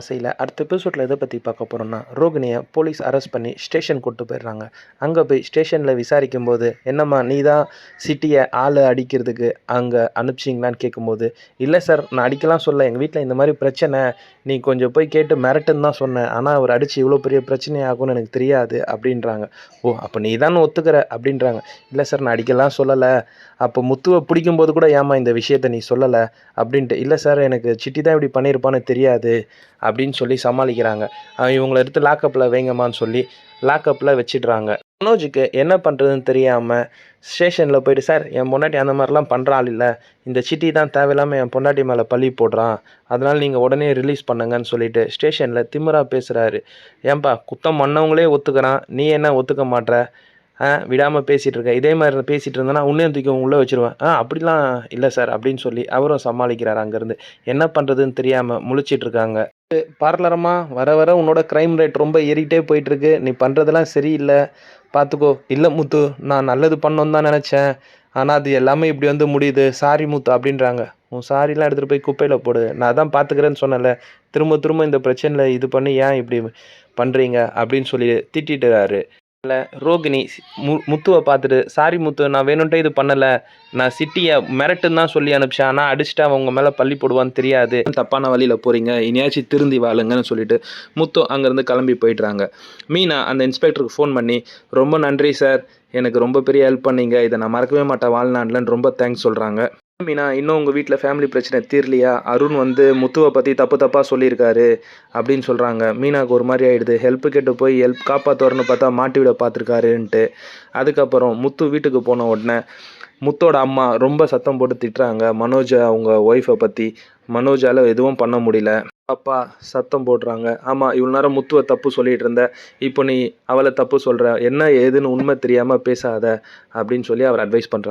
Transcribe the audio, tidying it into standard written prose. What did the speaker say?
செய்யல. அடுத்த எபிசோட்ல எத பத்தி பார்க்க போறோம்னா, ரோகிணிய போலீஸ் அரெஸ்ட் பண்ணி ஸ்டேஷன் கூட்டு போயிடுறாங்க. அங்க போய் ஸ்டேஷன்ல விசாரிக்கும்போது, "என்னம்மா நீ தான் சிட்டிய ஆள அடிக்கிறதுக்கு அங்க அனுப்பிச்சீங்களான்னு?" கேட்கும்போது, "இல்ல சார், நான் அடிக்கலாம் சொல்லல. எங்க வீட்ல இந்த மாரி பிரச்சனை. நீ கொஞ்சம் போய் கேட்டு மிரட்டுன்னு தான் சொன்னேன். ஆனா அவரு அடிச்சு இவ்ளோ பெரிய பிரச்சனை ஆகும்னு எனக்கு தெரியாது." அப்படின்றாங்க. "ஓ! அப்ப நீ தான ஒத்துக்கிற?" அப்படின்றாங்க. "இல்ல சார், நான் அடிக்கலாம் சொல்லல. அப்போ முத்துவ பிடிக்கும்போது கூட ஏம்மா இந்த விஷயத்த நீ சொல்லல?" அப்படின்ட்டு. "இல்ல சார், எனக்கு சிட்டி தான் இப்படி பண்ணியிருப்பான்னு தெரியாது." அப்படின்னு சொல்லி சமாளிக்கிறாங்க. இவங்கள எடுத்து லாக்கப்ல வைங்கம்மான்னு சொல்லி லாக்கப்ல வச்சிடுறாங்க. மனோஜுக்கு என்ன பண்ணுறதுன்னு தெரியாமல் ஸ்டேஷனில் போயிட்டு, "சார், என் பொண்டாட்டி அந்த மாதிரிலாம் பண்ணுற ஆள் இல்லை. இந்த சிட்டி தான் தேவையில்லாமல் என் பொண்டாட்டி மேலே பழி போடுறான். அதனால் நீங்கள் உடனே ரிலீஸ் பண்ணுங்கன்னு" சொல்லிட்டு ஸ்டேஷனில் திமிரா பேசுகிறாரு. "ஏன்பா, குத்தம் பண்ணவங்களே ஒத்துக்கிறான், நீ என்ன ஒத்துக்க மாட்ற? விடாமல் பேசிகிட்டு இருக்க. இதே மாதிரி பேசிகிட்டு இருந்தேன்னா உன்னையும் தூக்கி உள்ளே வச்சுருவேன்." அப்படிலாம் இல்லை சார்" அப்படின்னு சொல்லி அவரும் சமாளிக்கிறார் அங்கேருந்து. என்ன பண்ணுறதுன்னு தெரியாமல் முழிச்சிட்டு இருக்காங்க. பார்லரமா வர வர உன்னோட க்ரைம் ரேட் ரொம்ப ஏறிட்டே போயிட்டுருக்கு. நீ பண்ணுறதெல்லாம் சரியில்லை, பார்த்துக்கோ. "இல்லை முத்து, நான் நல்லது பண்ணணும்னு தான் நினச்சேன். ஆனால் அது எல்லாமே இப்படி வந்து முடியுது. சாரி முத்து" அப்படின்றாங்க. "உன் சாரிலாம் எடுத்துகிட்டு போய் குப்பையில் போடு. நான் தான் பார்த்துக்கிறேன்னு சொன்னேன்ல. திரும்ப திரும்ப இந்த பிரச்சனையில் இது பண்ணி ஏன் இப்படி பண்ணுறீங்க?" அப்படின்னு சொல்லி திட்டிட்டுறாரு. இல்ல, ரோகிணி முத்துவ பார்த்துட்டு, "சாரி முத்து, நான் வேணுன்ட்டே இது பண்ணல. நான் சிட்டிய மிரட்டுன்னு தான் சொல்லி அனுப்பிச்சேன். ஆனா அடிச்சுட்டா அவன் உங்க மேல பழி போடுவான்னு தெரியாது. தப்பான வழியில போறீங்க. இனியாச்சும் திருந்தி வாழுங்கன்னு" சொல்லிட்டு முத்து அங்கேருந்து கிளம்பி போயிடுறாங்க. மீனா அந்த இன்ஸ்பெக்டருக்கு ஃபோன் பண்ணி, "ரொம்ப நன்றி சார். எனக்கு ரொம்ப பெரிய ஹெல்ப் பண்ணீங்க. இதை நான் மறக்கவே மாட்டேன் வாழ்நாள்லன்னு" ரொம்ப தேங்க்ஸ் சொல்கிறாங்க. மீனா, "இன்னும் உங்கள் வீட்டில் ஃபேமிலி பிரச்சனை தீரலையா? அருண் வந்து முத்துவை பற்றி தப்பாக சொல்லியிருக்காரு" அப்படின்னு சொல்கிறாங்க. மீனாவுக்கு ஒரு மாதிரி ஆகிடுது. ஹெல்ப்பு கேட்டு போய் ஹெல்ப் காப்பாற்றுவார்னு பார்த்தா மாட்டி விட பார்த்துருக்காருன்ட்டு. அதுக்கப்புறம் முத்து வீட்டுக்கு போன உடனே முத்தோட அம்மா ரொம்ப சத்தம் போட்டு திட்டுறாங்க மனோஜை, அவங்க ஒய்ஃபை பற்றி. மனோஜால் எதுவும் பண்ண முடியல. அப்பா சத்தம் போடுறாங்க, "ஆமாம், இவ்வளோ நேரம் முத்துவை தப்பு சொல்லிகிட்டு இருந்த. இப்போ நீ அவளை தப்பு சொல்கிற. என்ன ஏதுன்னு உண்மை தெரியாமல் பேசாத" அப்படின்னு சொல்லி அவர் அட்வைஸ் பண்ணுறாங்க.